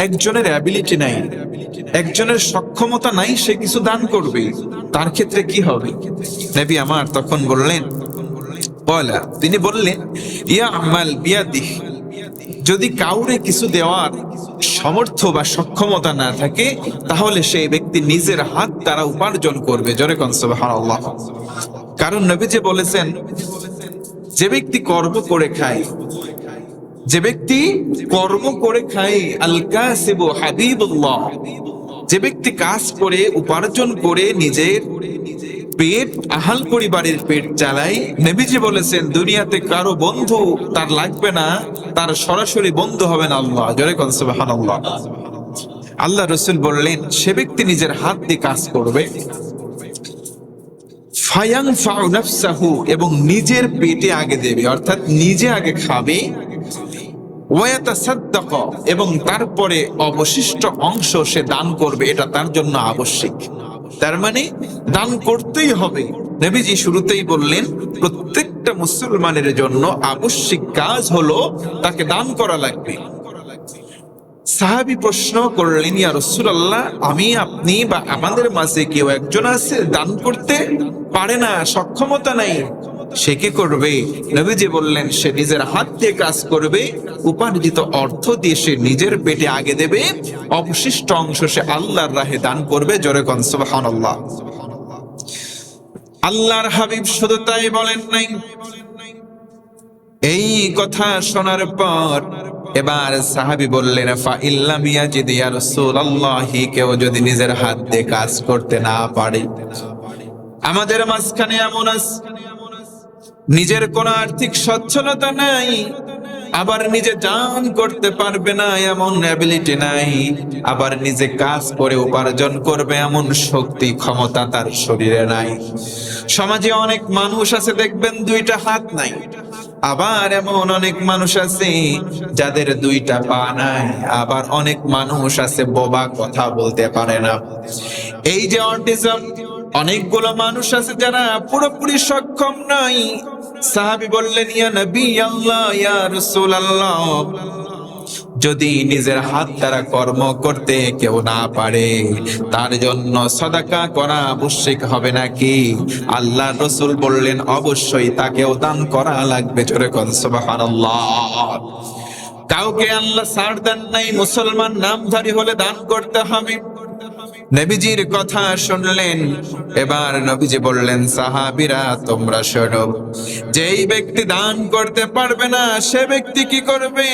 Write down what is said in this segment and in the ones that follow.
একজনের অ্যাবিলিটি নাই, একজনের সক্ষমতা নাই, সে কিছু দান করবে, তার ক্ষেত্রে কি হবে? নবী আমার তখন বললেন, তিনি বললেন, ইয়া আমাল বিয়াদিহ, যদি কাউরে কিছু দেওয়ার সামর্থ্য বা সক্ষমতা না থাকে, তাহলে সেই ব্যক্তি নিজের হাত দ্বারা উপার্জন করবে। জোরে কোন সুবহানাল্লাহ। কারণ নবী যে বলেছেন, যে ব্যক্তি কর্ম করে খায়, যে ব্যক্তি কর্ম করে খায়, আল কাসিবু হাবিবুল্লাহ, যে ব্যক্তি কাজ করে উপার্জন করে নিজের পেট, আহাল পরিবারের পেট চালায়, নবীজি বলেছেন দুনিয়াতে কারো বন্ধু তার লাগবে না, তার সরাসরি বন্ধু হবেন আল্লাহ। জোরে কোন সুবহানাল্লাহ। আল্লাহ রাসূল বললেন, সে ব্যক্তি নিজের হাত দিয়ে কাজ করবে, ফায়ানফাউ নাফসাহু, এবং নিজের পেটে আগে দেবে, অর্থাৎ নিজে আগে খাবে, ওয়ায়াতাসাদ্দাক, এবং তারপরে অবশিষ্ট অংশ সে দান করবে, এটা তার জন্য আবশ্যিক। তার মানে দান করতেই হবে। নবীজি শুরুতেই বললেন, প্রত্যেকটা মুসলমানের জন্য আবশ্যিক কাজ হলো তাকে দান করা লাগবে। সাহাবী প্রশ্ন করলেন, ইয়া রাসূলুল্লাহ, আমি, আপনি বা আমাদের মাঝে কেউ একজন আছে দান করতে পারে না, সক্ষমতা নাই, সে কি করবে? নবীজি বললেন, সে নিজের হাত দিয়ে কাজ করবে, উপার্জিত অর্থ দিয়ে সে নিজের পেটে আগে দেবে, অবশিষ্ট অংশ সে আল্লাহর রাহে দান করবে। জোরে কোন সুবহানাল্লাহ। আল্লাহর হাবিব শুধু তাই বলেন নাই, এই কথা শোনার পর এবার সাহাবী বললেন, ফা ইল্লাম ইয়াজিদ ইয়া রাসূলুল্লাহ, কেউ যদি নিজের হাত দিয়ে কাজ করতে না পারে। আমাদের মাঝখানে এমন আছে, নিজের কোনো আর্থিক সচ্ছলতা নাই, আবার নিজে দান করতে পারবে না এমন অ্যাবিলিটি নাই, আবার নিজে কাজ করে উপার্জন করবে এমন শক্তি ক্ষমতা তার শরীরে নাই। সমাজে অনেক মানুষ আছে দেখবেন দুইটা হাত নাই, আবার এমন অনেক মানুষ আছে যাদের দুইটা পা নাই, আবার অনেক মানুষ আছে বোবা, কথা বলতে পারে না। এই যে অটিজম, অনেকগুলো মানুষ আছে যারা পুরোপুরি সক্ষম নাই। সাহাবী বললেন, ইয়া নবী আল্লাহ, ইয়া রাসূলুল্লাহ, যদি নিজের হাত দ্বারা কর্ম করতে কেউ না পারে, তার জন্য সাদাকা করা আবশ্যক হবে নাকি? আল্লাহ রাসূল বললেন, অবশ্যই তাকেও দান করা লাগবে। জোরে কোন সুবহানাল্লাহ। কাউকে আল্লাহ ছাড় দেন নাই, মুসলমান নামধারী হলে দান করতে হবে। নবীজির কথা শুনলেন, এবার নবীজি বললেন, সাহাবীরা তোমরা শোনো, যেই ব্যক্তি দান করতে পারবে না সে ব্যক্তি কি করবে?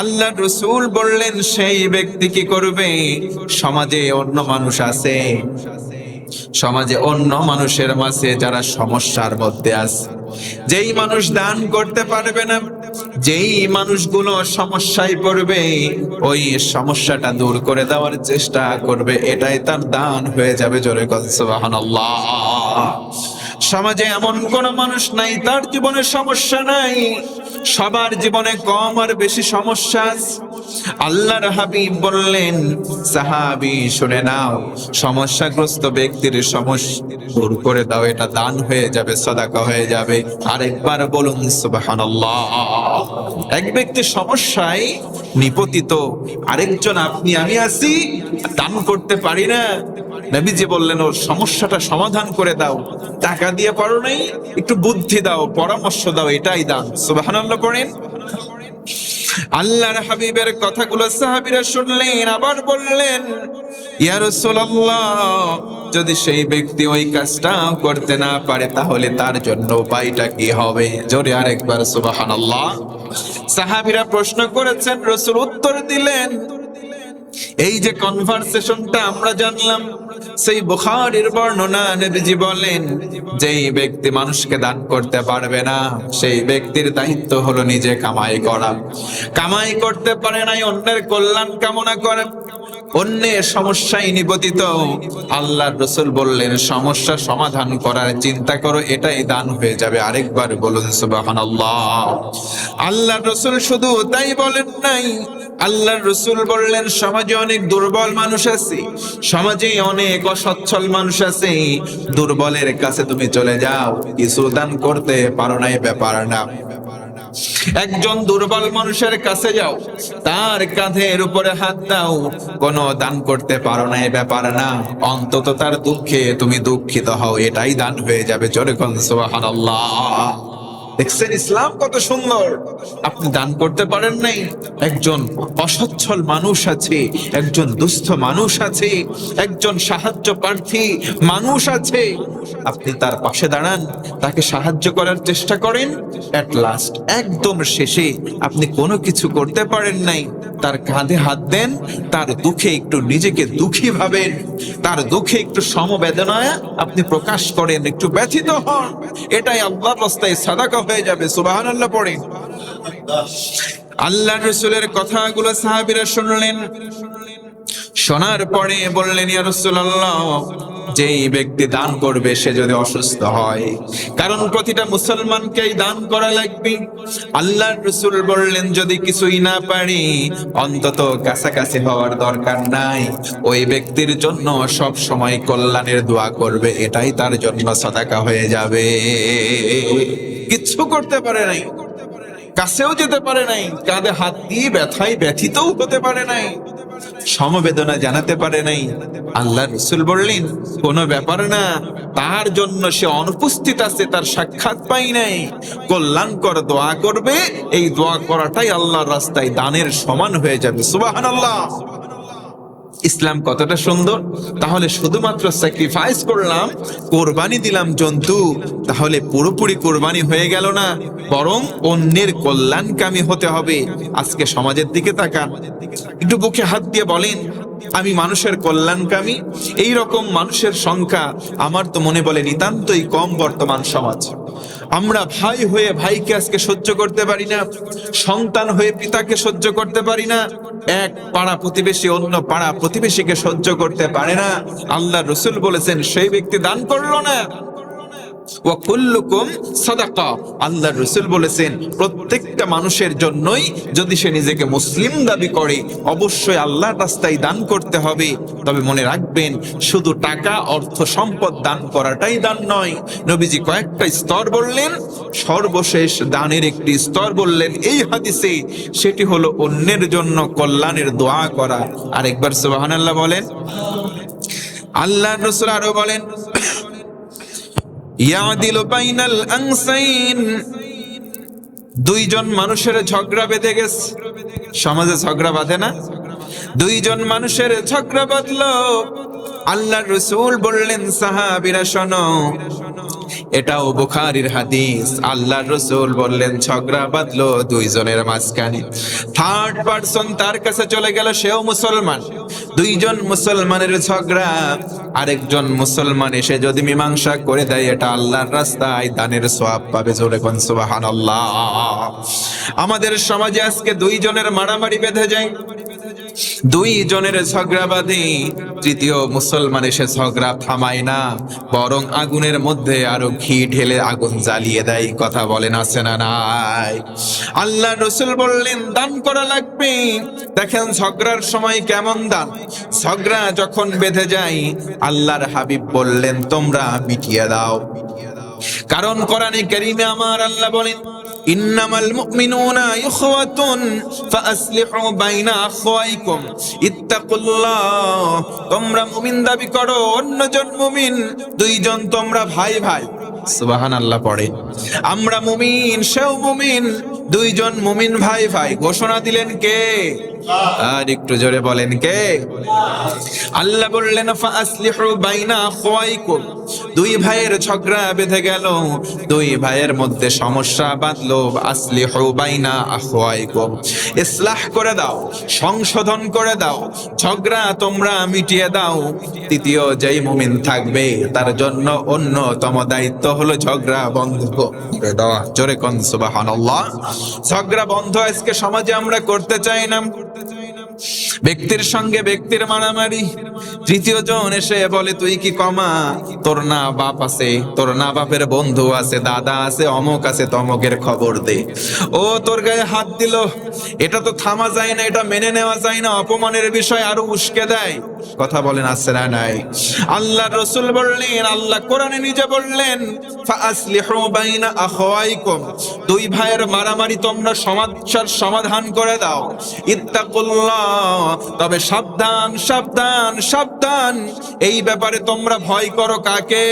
আল্লাহ রাসূল বললেন, সেই ব্যক্তি কি করবে? সমাজে অন্য মানুষ আছে, সমাজে অন্য মানুষের মাঝে যারা সমস্যার মধ্যে আছে, যেই মানুষ দান করতে পারবে না, যেই মানুষগুলো সমস্যায় পড়বে, ওই সমস্যাটা দূর করে দেওয়ার চেষ্টা করবে, এটাই তার দান হয়ে যাবে। জোরে কোন সুবহানাল্লাহ। সমাজে এমন কোন মানুষ নাই তার জীবনে সমস্যা নাই, সবার জীবনে কম আর বেশি সমস্যা আছে। আল্লাহর হাবিব বললেন, সাহাবী শুনে নাও, সমস্যাগ্রস্ত ব্যক্তির সমস্যা দূর করে দাও, এটা দান হয়ে যাবে, সাদাকা হয়ে যাবে। আরেকবার বলুন সুবহানাল্লাহ। এক ব্যক্তি সমস্যায় নিপতিত, আরেকজন আপনি আমি আছি, দান করতে পারি না, নবীজি বললেন, ওর সমস্যাটা সমাধান করে দাও। টাকা দিয়ে পারো নাই, একটু বুদ্ধি দাও, পরামর্শ দাও, এটাই দান। সুবহানাল্লাহ পড়েন। আল্লাহর হাবিবের কথাগুলো সাহাবীরা শুনলেন, আবার বললেন, ইয়া রাসূলুল্লাহ, যদি সেই ব্যক্তি ওই কাজটা করতে না পারে তাহলে তার জন্য উপায়টা কি হবে? জোরে আরেকবার সুবহানাল্লাহ। সাহাবীরা প্রশ্ন করেছেন, রাসূল উত্তর দিলেন। এই যে কনভারসেশনটা আমরা জানলাম, সেই বুখারীর বর্ণনা, নবীজি বলেন, যেই ব্যক্তি মানুষকে দান করতে পারবে না সেই ব্যক্তির দায়িত্ব হলো নিজে কামাই করা। কামাই করতে পারে নাই, অন্যের কল্যাণ কামনা করে, অন্যের সমস্যায় নিপতিত। আল্লাহর রাসূল বললেন, সমস্যা সমাধান করার চিন্তা করো, এটাই দান হয়ে যাবে। আরেকবার বলুন সুবহানাল্লাহ। আল্লাহর রাসূল শুধু তাই বলেন নাই, আল্লাহর রাসূল বললেন, সমাজে অনেক দুর্বল মানুষ আছে, সমাজে অনেক অসচ্ছল মানুষ আছে, দুর্বলের কাছে তুমি চলে যাও, কিছু দান করতে পারো নাই, ব্যাপার না। একজন দুর্বল মানুষের কাছে যাও, তার কাঁধের উপরে হাত দাও। কোনো দান করতে পারো না এ ব্যাপার না, অন্তত তার দুঃখে তুমি দুঃখিত হও, এটাই দান হয়ে যাবে। জোরে কোন সুবহানাল্লাহ। দেখছেন ইসলাম কত সুন্দর। আপনি দান করতে পারেন নাই, একজন অসচ্ছল মানুষ আছে, একজন দুস্থ মানুষ আছে, একজন সাহায্য প্রার্থী মানুষ আছে, আপনি তার পাশে দাঁড়ান, তাকে সাহায্য করার চেষ্টা করেন। এট লাস্ট একদম শেষে আপনি কোনো কিছু করতে পারেন নাই, তার কাঁধে হাত দেন, তার দুঃখে একটু নিজেকে দুঃখী ভাবেন, তার দুঃখে একটু সমবেদনায় আপনি প্রকাশ করেন, একটু ব্যথিত হন, এটাই আল্লাহর রাস্তায় সাদাকা হয়ে যাবে। সুবহানাল্লাহ পড়েন। আল্লাহর রাসূলের কথাগুলো সাহাবীরা শুনলেন, শোনার পরে বললেন, ইয়া রাসূলুল্লাহ, যেই ব্যক্তি দান করবে সে যদি অসুস্থ হয়, কারণ প্রতিটা মুসলমানকেই দান করা লাগবে। আল্লাহর রাসূল বললেন, যদি কিছুই না পারি, অন্তত কাছাকাছি হওয়ার দরকার নাই, ওই ব্যক্তির জন্য সব সময় কল্যাণের দোয়া করবে, এটাই তার জন্য সাদাকা হয়ে যাবে। কিচ্ছু করতে পারে নাই, কাছেও যেতে পারে নাই, কাঁধে হাত দিয়ে ব্যথায় ব্যথিতও হতে পারে নাই, সমবেদনা জানাতে পারে নাই, আল্লাহ রাসূল বললেন কোনো ব্যাপার না, তার জন্য সে অনুপস্থিত আছে, তার সাক্ষাৎ পাই নাই, কল্যাণকর দোয়া করবে, এই দোয়া করাটাই আল্লাহর রাস্তায় দানের সমান হয়ে যাবে। সুবহানাল্লাহ। ইসলাম কতটা সুন্দর। তাহলে শুধুমাত্র স্যাক্রিফাইস করলাম, কোরবানি দিলাম জন্তু, তাহলে পুরোপুরি কোরবানি হয়ে গেল না, বরং অন্যের কল্যাণকামী হতে হবে। আজকে সমাজের দিকে তাকান, একটু বুকে হাত দিয়ে বলেন, আমি মানুষের কল্যাণকামী। এই রকম মানুষের সংখ্যা আমার তো মনে বলে নিতান্তই কম বর্তমান সমাজ। আমরা ভাই হয়ে ভাইকে আজকে সহ্য করতে পারি না, সন্তান হয়ে পিতাকে সহ্য করতে পারি না, এক পাড়া প্রতিবেশী অন্য পাড়া প্রতিবেশীকে সহ্য করতে পারে না। আল্লাহ রাসূল বলেছেন, সেই ব্যক্তি দান করলো না। ওয়া কুল্লুকুম সাদাকা, আল্লাহর রাসূল বলেছেন প্রত্যেকটা মানুষের জন্যই, যদি সে নিজেকে মুসলিম দাবি করে, অবশ্যই আল্লাহর রাস্তায় দান করতে হবে। তবে মনে রাখবেন, শুধু টাকা অর্থ সম্পদ দান করাটাই দান নয়। নবীজি কয়েকটা স্তর বললেন, সর্বশেষ দানের একটি স্তর বললেন এই হাদিসে, সেটি হলো অন্যের জন্য কল্যাণের দোয়া করা। আরেকবার সুবহানাল্লাহ বলেন। আল্লাহর রাসূল আরো বলেন, ইয়াদিলু বাইনাল আনসাইন, দুইজন মানুষের ঝগড়া বেঁধে গেছে। সমাজে ঝগড়া বাঁধে না? দুইজন মানুষের ঝগড়া বাঁধলো, আল্লাহর রাসূল বললেন, সাহাবীরা শোনো, এটাও বুখারীর হাদিস। আল্লাহর রাসূল বললেন, ঝগড়া বাঁধলো দুইজনের মাঝখানে, থার্ড পারসন তার কাছে চলে গেল, সেও মুসলমান। দুইজন মুসলমানের ঝগড়া, আরেকজন মুসলমান এসে যদি মীমাংসা করে দেয়, এটা আল্লাহর রাস্তায় দানের সওয়াব পাবে। জোরে কোন সুবহানাল্লাহ। আমাদের সমাজে আজকে দুইজনের মারামারি বেঁধে যায়, দুইজনের ঝগড়া বাঁধে, তৃতীয় মুসলমান এসে ঝগড়া থামায় না, বরং আগুনের মধ্যে আরো ঘি ঢেলে আগুন জ্বালিয়ে দেয়। কথা বলেন আছে না নাই? আল্লাহ রাসূল বললেন, দান করা লাগবে। দেখেন ঝগড়ার সময় কেমন দান। ঝগড়া যখন বেঁধে যায়, আল্লাহর হাবিব বললেন, তোমরা মিটিয়ে দাও। কারণ কোরআনে কারীমে আমার আল্লাহ বলেন, ইন্নামাল মুমিনুনা ইখওয়াতুন ফাআসলিহু বাইনা আখওয়াইকুম ইত্তাকুল্লাহ, তোমরা মুমিন দাবি করো, অন্যজন মুমিন, দুইজন তোমরা ভাই ভাই। সুবহানাল্লাহ পড়ে। আমরা মুমিন, সেও মুমিন, দুইজন মুমিন ভাই ভাই। ঘোষণা দিলেন কে? আর একটু জোরে বলেন কে? আল্লাহ বললেন, ফাআসলিহু বাইনা আখওয়াইকুম, দুই ভাইয়ের ঝগড়া বেঁধে গেল, দুই ভাইয়ের মধ্যে সমস্যা বাঁধলো, আসলিহু বাইনা আখওয়াইকুম, ইসলাহ করে দাও, সংশোধন করে দাও, ঝগড়া তোমরা মিটিয়ে দাও। তৃতীয় যেই মুমিন থাকবে, তার জন্য অন্যতম দায়িত্ব হলো ঝগড়া বন্ধ করে দেওয়া। জোরে কোন সুবহানাল্লাহ। ঝগড়া বন্ধ আজকে সমাজে আমরা করতে চাই না। ব্যক্তির সঙ্গে ব্যক্তির মারামারি। তৃতীয় জন এসে বলে তুই কি কমা, তোর না বাপ আছে, তোর না বাপের বন্ধু আছে, দাদা আছে, অমুক আছে, তমকের খবর দে। ও তোর গায়ে হাত দিল, এটা তো থামা যায় না, এটা মেনে নেওয়া যায় না, অপমানের বিষয়, আরো উস্কে দেয়। কথা বলেন আছে না নাই? আল্লাহ রাসূল বললেন, আল্লাহ কোরআনে নিজে বললেন ফাআসলিহু বাইনা আখাওয়াইকুম, দুই ভাইয়ের মারামারি তোমরা সমস্যার সমাধান করে দাও। ইত্তাকুল্লাহ, তবে সাবধান সাবধান সাবধান, এই ব্যাপারে তোমরা ভয় করো কাকে?